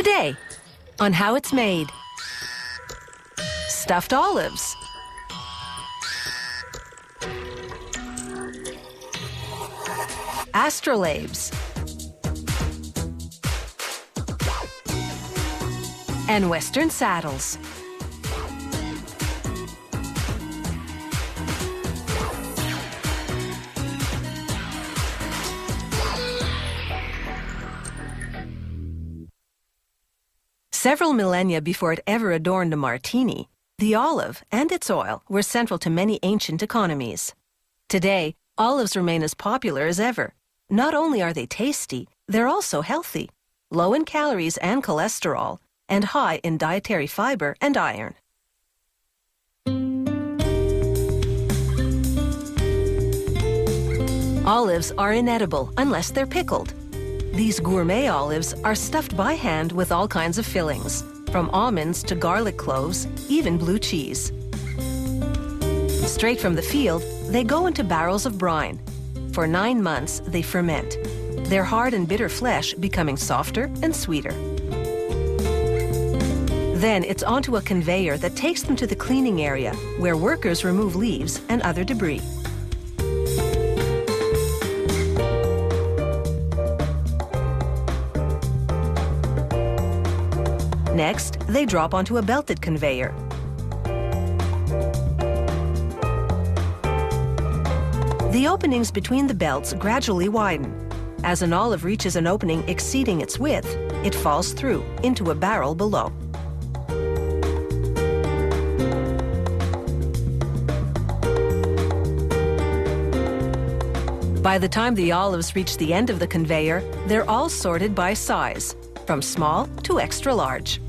Today, on how it's made. Stuffed olives. Astrolabes. And Western saddles. Several millennia before it ever adorned a martini, the olive and its oil were central to many ancient economies. Today, olives remain as popular as ever. Not only are they tasty, they're also healthy, low in calories and cholesterol, and high in dietary fiber and iron. Olives are inedible unless they're pickled. These gourmet olives are stuffed by hand with all kinds of fillings, from almonds to garlic cloves, even blue cheese. Straight from the field, they go into barrels of brine. For 9 months, they ferment, their hard and bitter flesh becoming softer and sweeter. Then it's onto a conveyor that takes them to the cleaning area, where workers remove leaves and other debris. Next, they drop onto a belted conveyor. The openings between the belts gradually widen. As an olive reaches an opening exceeding its width, it falls through into a barrel below. By the time the olives reach the end of the conveyor, they're all sorted by size, from small to extra large.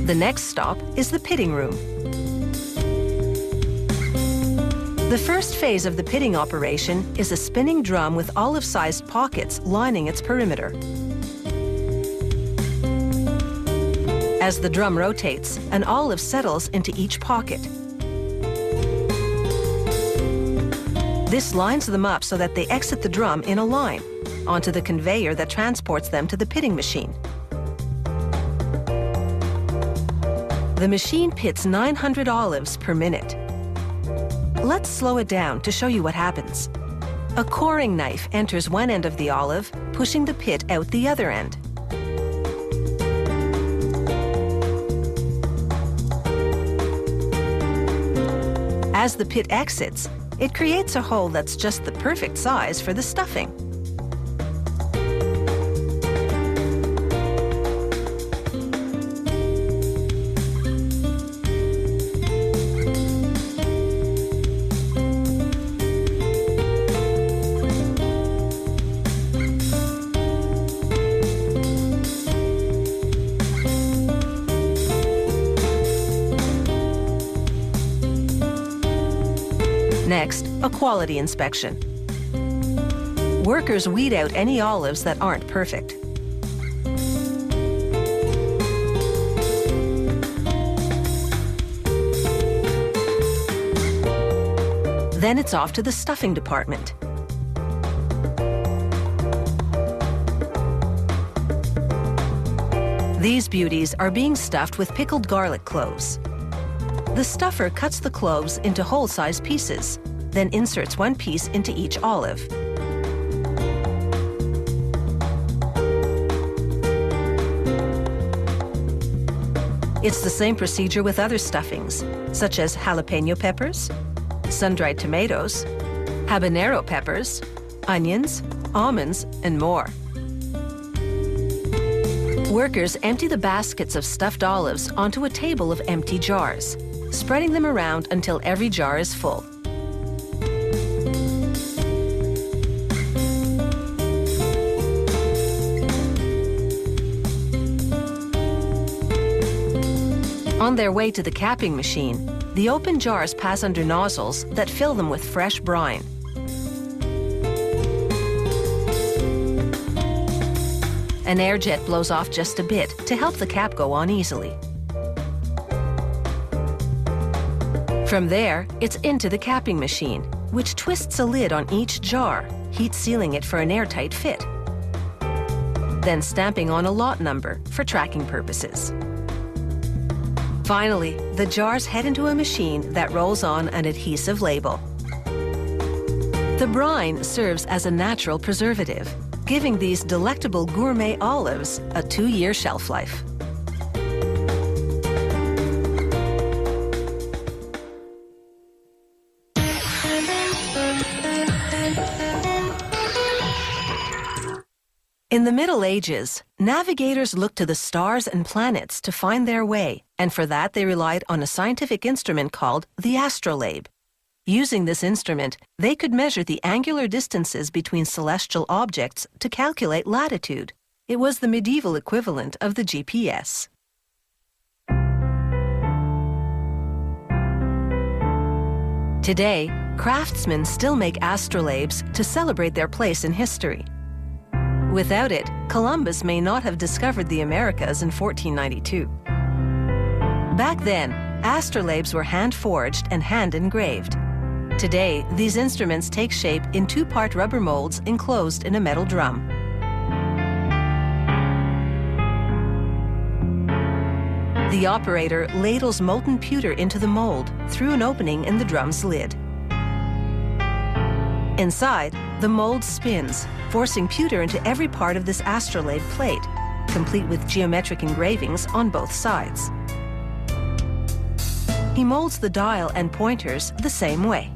The next stop is the pitting room. The first phase of the pitting operation is a spinning drum with olive-sized pockets lining its perimeter. As the drum rotates, an olive settles into each pocket. This lines them up so that they exit the drum in a line, onto the conveyor that transports them to the pitting machine. The machine pits 900 olives per minute. Let's slow it down to show you what happens. A coring knife enters one end of the olive, pushing the pit out the other end. As the pit exits, it creates a hole that's just the perfect size for the stuffing. Next, a quality inspection. Workers weed out any olives that aren't perfect. Then it's off to the stuffing department. These beauties are being stuffed with pickled garlic cloves. The stuffer cuts the cloves into whole-sized pieces, then inserts one piece into each olive. It's the same procedure with other stuffings, such as jalapeno peppers, sun-dried tomatoes, habanero peppers, onions, almonds, and more. Workers empty the baskets of stuffed olives onto a table of empty jars, spreading them around until every jar is full. On their way to the capping machine, the open jars pass under nozzles that fill them with fresh brine. An air jet blows off just a bit to help the cap go on easily. From there, it's into the capping machine, which twists a lid on each jar, heat sealing it for an airtight fit. Then stamping on a lot number for tracking purposes. Finally, the jars head into a machine that rolls on an adhesive label. The brine serves as a natural preservative, giving these delectable gourmet olives a 2-year shelf life. In the Middle Ages, navigators looked to the stars and planets to find their way, and for that they relied on a scientific instrument called the astrolabe. Using this instrument, they could measure the angular distances between celestial objects to calculate latitude. It was the medieval equivalent of the GPS. Today, craftsmen still make astrolabes to celebrate their place in history. Without it, Columbus may not have discovered the Americas in 1492. Back then, astrolabes were hand-forged and hand-engraved. Today, these instruments take shape in 2-part rubber molds enclosed in a metal drum. The operator ladles molten pewter into the mold through an opening in the drum's lid. Inside, the mold spins, forcing pewter into every part of this astrolabe plate, complete with geometric engravings on both sides. He molds the dial and pointers the same way.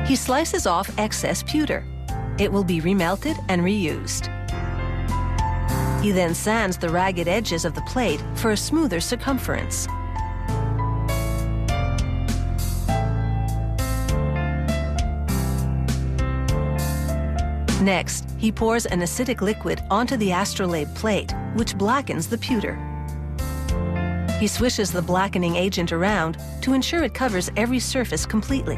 He slices off excess pewter. It will be remelted and reused. He then sands the ragged edges of the plate for a smoother circumference. Next, he pours an acidic liquid onto the astrolabe plate, which blackens the pewter. He swishes the blackening agent around to ensure it covers every surface completely.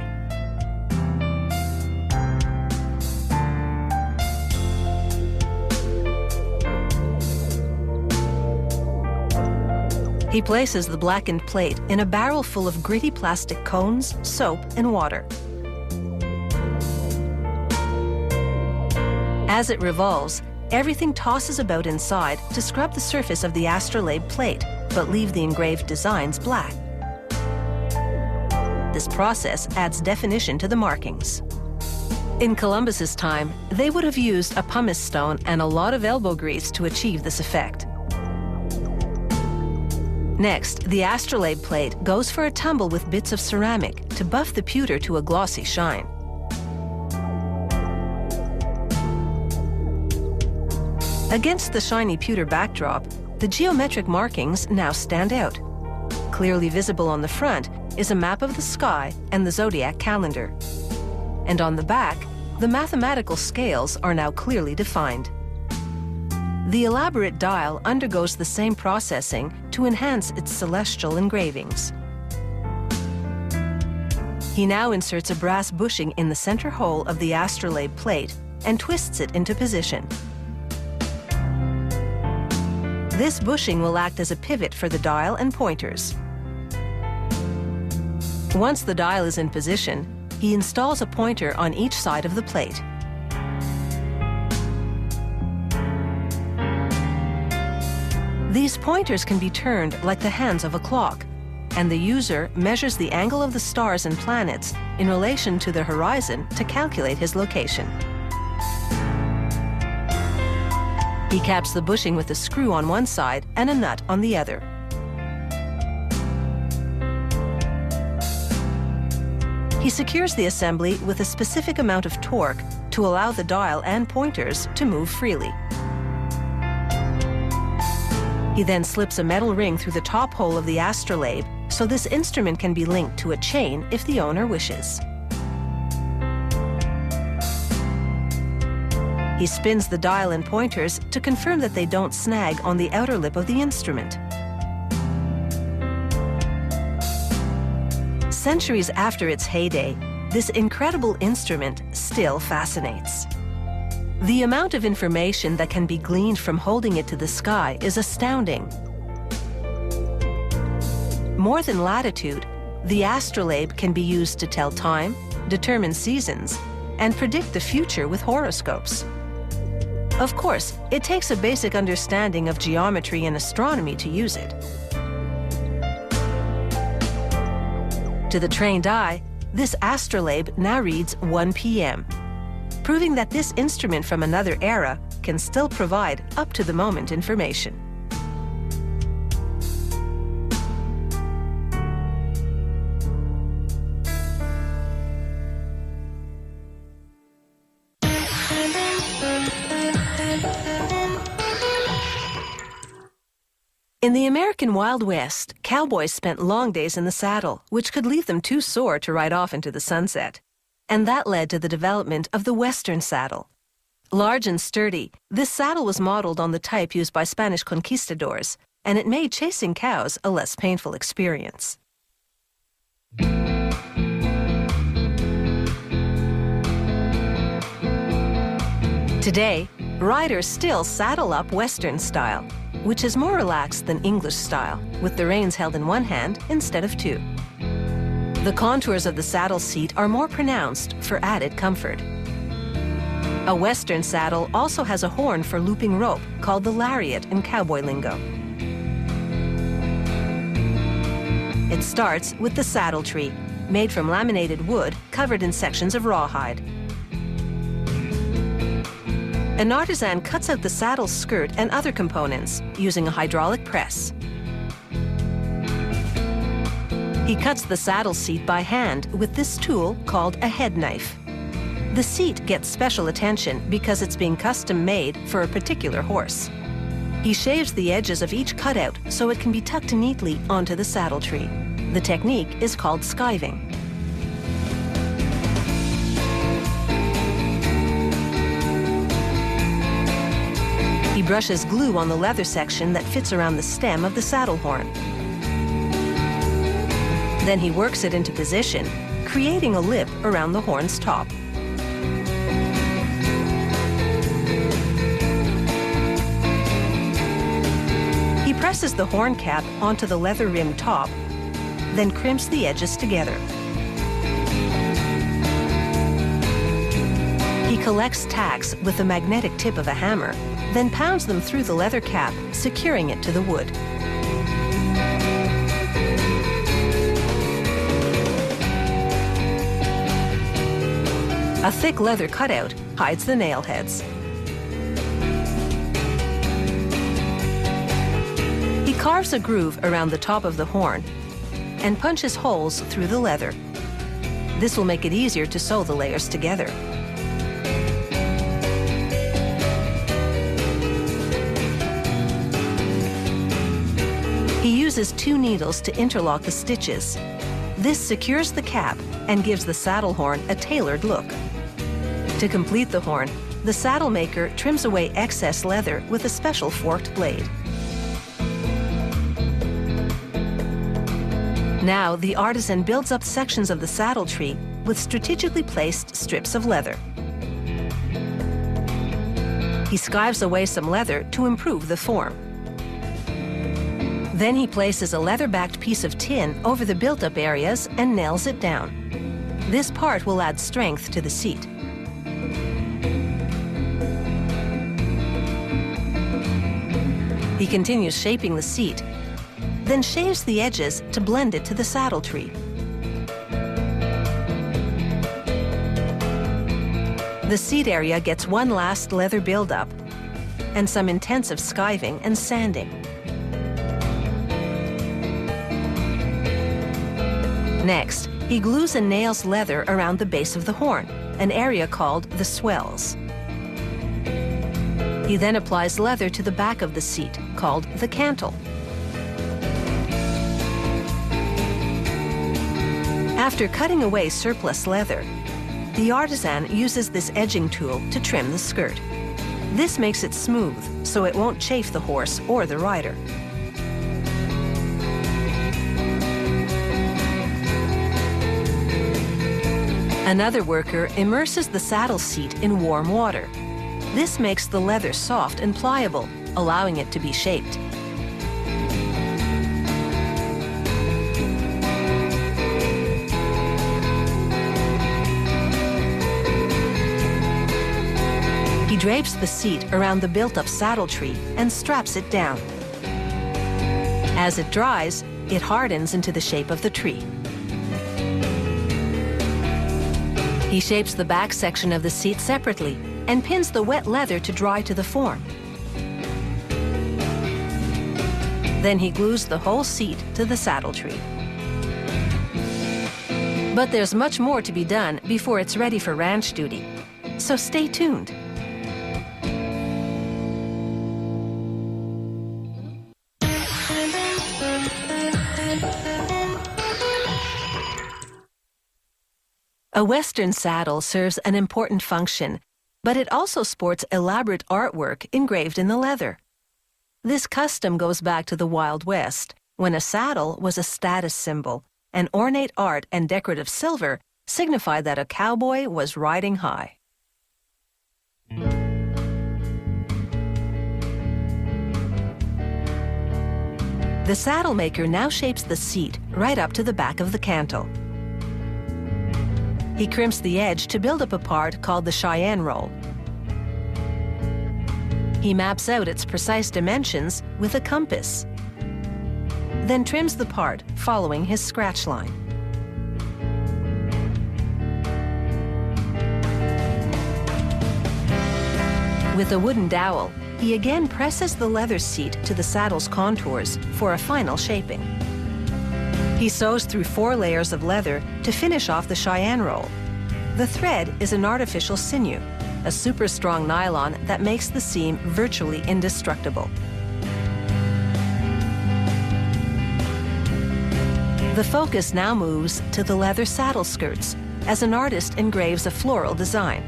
He places the blackened plate in a barrel full of gritty plastic cones, soap, and water. As it revolves, everything tosses about inside to scrub the surface of the astrolabe plate, but leave the engraved designs black. This process adds definition to the markings. In Columbus's time, they would have used a pumice stone and a lot of elbow grease to achieve this effect. Next, the astrolabe plate goes for a tumble with bits of ceramic to buff the pewter to a glossy shine. Against the shiny pewter backdrop, the geometric markings now stand out. Clearly visible on the front is a map of the sky and the zodiac calendar. And on the back, the mathematical scales are now clearly defined. The elaborate dial undergoes the same processing to enhance its celestial engravings. He now inserts a brass bushing in the center hole of the astrolabe plate and twists it into position. This bushing will act as a pivot for the dial and pointers. Once the dial is in position, he installs a pointer on each side of the plate. These pointers can be turned like the hands of a clock, and the user measures the angle of the stars and planets in relation to the horizon to calculate his location. He caps the bushing with a screw on one side and a nut on the other. He secures the assembly with a specific amount of torque to allow the dial and pointers to move freely. He then slips a metal ring through the top hole of the astrolabe so this instrument can be linked to a chain if the owner wishes. He spins the dial and pointers to confirm that they don't snag on the outer lip of the instrument. Centuries after its heyday, this incredible instrument still fascinates. The amount of information that can be gleaned from holding it to the sky is astounding. More than latitude, the astrolabe can be used to tell time, determine seasons, and predict the future with horoscopes. Of course, it takes a basic understanding of geometry and astronomy to use it. To the trained eye, this astrolabe now reads 1 p.m., proving that this instrument from another era can still provide up-to-the-moment information. In the American Wild West, cowboys spent long days in the saddle, which could leave them too sore to ride off into the sunset. And that led to the development of the Western saddle. Large and sturdy, this saddle was modeled on the type used by Spanish conquistadors, and it made chasing cows a less painful experience. Today, riders still saddle up Western style, which is more relaxed than English style, with the reins held in one hand instead of two. The contours of the saddle seat are more pronounced for added comfort. A Western saddle also has a horn for looping rope called the lariat in cowboy lingo. It starts with the saddle tree, made from laminated wood covered in sections of rawhide. An artisan cuts out the saddle skirt and other components using a hydraulic press. He cuts the saddle seat by hand with this tool called a head knife. The seat gets special attention because it's being custom made for a particular horse. He shaves the edges of each cutout so it can be tucked neatly onto the saddle tree. The technique is called skiving. He brushes glue on the leather section that fits around the stem of the saddle horn. Then he works it into position, creating a lip around the horn's top. He presses the horn cap onto the leather rim top, then crimps the edges together. He collects tacks with the magnetic tip of a hammer, then pounds them through the leather cap, securing it to the wood. A thick leather cutout hides the nail heads. He carves a groove around the top of the horn and punches holes through the leather. This will make it easier to sew the layers together. He uses 2 needles to interlock the stitches. This secures the cap and gives the saddle horn a tailored look. To complete the horn, the saddle maker trims away excess leather with a special forked blade. Now, the artisan builds up sections of the saddle tree with strategically placed strips of leather. He skives away some leather to improve the form. Then he places a leather-backed piece of tin over the built-up areas and nails it down. This part will add strength to the seat. He continues shaping the seat, then shaves the edges to blend it to the saddle tree. The seat area gets one last leather buildup and some intensive skiving and sanding. Next, he glues and nails leather around the base of the horn, an area called the swells. He then applies leather to the back of the seat, called the cantle. After cutting away surplus leather, the artisan uses this edging tool to trim the skirt. This makes it smooth, so it won't chafe the horse or the rider. Another worker immerses the saddle seat in warm water. This makes the leather soft and pliable, allowing it to be shaped. drapes the seat around the built-up saddle tree and straps it down. As it dries, it hardens into the shape of the tree. He shapes the back section of the seat separately and pins the wet leather to dry to the form. Then he glues the whole seat to the saddle tree. But there's much more to be done before it's ready for ranch duty, so stay tuned. A Western saddle serves an important function, but it also sports elaborate artwork engraved in the leather. This custom goes back to the Wild West, when a saddle was a status symbol, and ornate art and decorative silver signified that a cowboy was riding high. The saddle maker now shapes the seat right up to the back of the cantle. He crimps the edge to build up a part called the Cheyenne roll. He maps out its precise dimensions with a compass, then trims the part following his scratch line. With a wooden dowel, he again presses the leather seat to the saddle's contours for a final shaping. He sews through 4 layers of leather to finish off the Cheyenne roll. The thread is an artificial sinew, a super strong nylon that makes the seam virtually indestructible. The focus now moves to the leather saddle skirts as an artist engraves a floral design.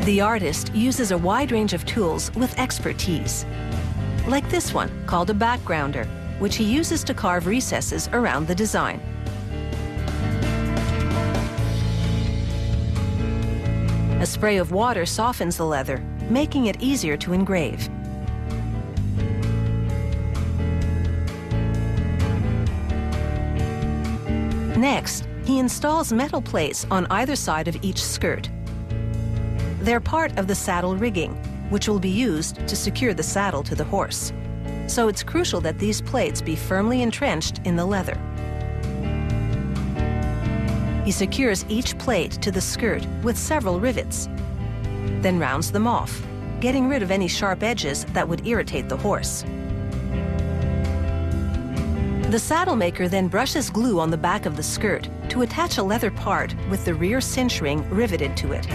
The artist uses a wide range of tools with expertise, like this one called a backgrounder, which he uses to carve recesses around the design. A spray of water softens the leather, making it easier to engrave. Next, he installs metal plates on either side of each skirt. They're part of the saddle rigging, which will be used to secure the saddle to the horse. So it's crucial that these plates be firmly entrenched in the leather. He secures each plate to the skirt with several rivets, then rounds them off, getting rid of any sharp edges that would irritate the horse. The saddle maker then brushes glue on the back of the skirt to attach a leather part with the rear cinch ring riveted to it.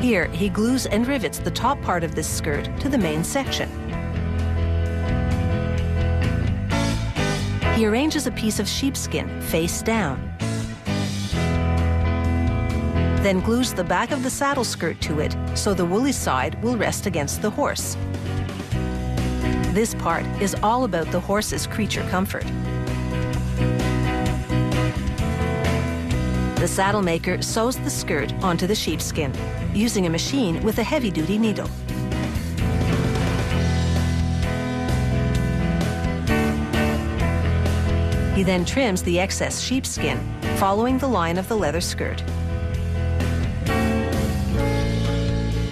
Here, he glues and rivets the top part of this skirt to the main section. He arranges a piece of sheepskin face down, then glues the back of the saddle skirt to it so the woolly side will rest against the horse. This part is all about the horse's creature comfort. The saddle maker sews the skirt onto the sheepskin, using a machine with a heavy-duty needle. He then trims the excess sheepskin, following the line of the leather skirt.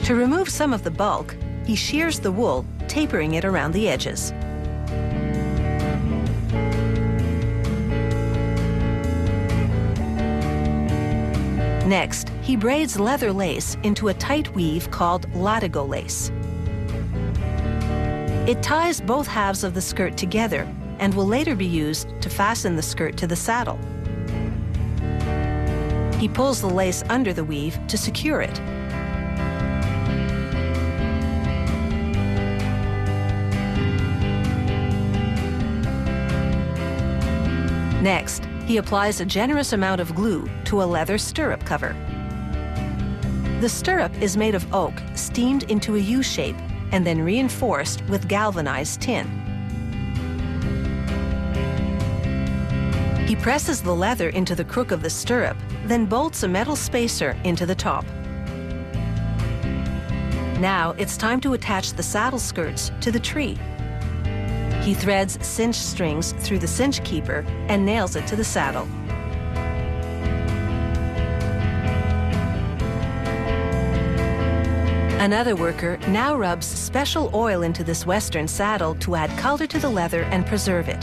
To remove some of the bulk, he shears the wool, tapering it around the edges. Next, he braids leather lace into a tight weave called latigo lace. It ties both halves of the skirt together and will later be used to fasten the skirt to the saddle. He pulls the lace under the weave to secure it. Next, he applies a generous amount of glue to a leather stirrup cover. The stirrup is made of oak, steamed into a U shape, and then reinforced with galvanized tin. He presses the leather into the crook of the stirrup, then bolts a metal spacer into the top. Now it's time to attach the saddle skirts to the tree. He threads cinch strings through the cinch keeper and nails it to the saddle. Another worker now rubs special oil into this Western saddle to add color to the leather and preserve it.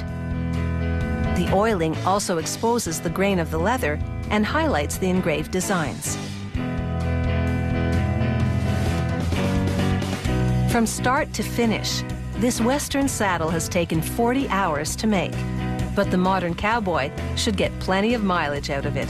The oiling also exposes the grain of the leather and highlights the engraved designs. From start to finish, this Western saddle has taken 40 hours to make, but the modern cowboy should get plenty of mileage out of it.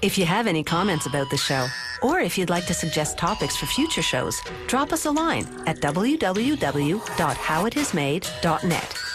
If you have any comments about the show, or if you'd like to suggest topics for future shows, drop us a line at www.howitismade.net.